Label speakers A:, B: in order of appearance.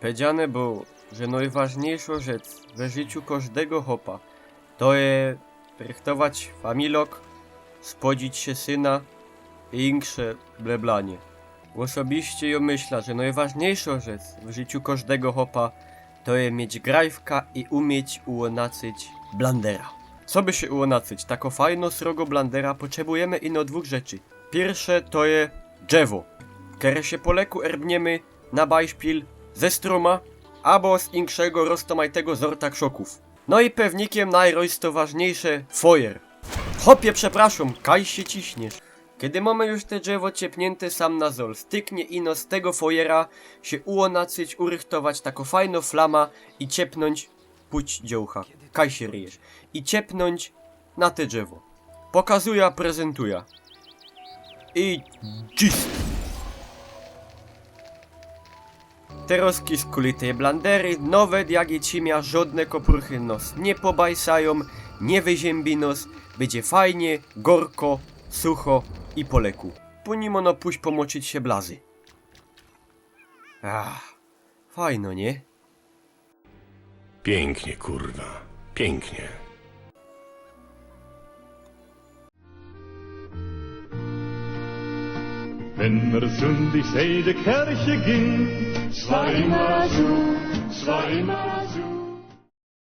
A: Powiedziane było, że najważniejszą rzecz w życiu każdego chopa to je rychtować familok, spodzić się syna i insze bleblanie. Osobiście ja myślę, że najważniejszą rzecz w życiu każdego chopa to je mieć grajwka i umieć ułonacyć blandera. Co by się ułonacyć? Tako fajno srogo blandera potrzebujemy ino dwóch rzeczy. Pierwsze to je drzewo, które się po leku erbniemy na bajszpil ze struma albo z inkszego roztomajtego zorta krzoków. No i pewnikiem najrojsto ważniejsze fojer. Hopie, przepraszam, kaj się ciśniesz. Kiedy mamy już te drzewo ciepnięte sam na zol, styknie ino z tego fojera się ułonacyć, urychtować tako fajno flama i ciepnąć, puć dziołcha, kaj się ryjesz, i ciepnąć na te drzewo. Pokazuję, prezentuję. I czyst. Teraz z kulitej blandery, nawet jak je cimia żadne kopruchy nos nie pobajsają, nie wyziębi nos, będzie fajnie, gorko, sucho i po leku. Punimo no pójść pomoczyć się blazy. Fajno, nie?
B: Pięknie, kurwa. Pięknie.
C: Wenn er sündig sei, de Kirche ging, zwar immer so,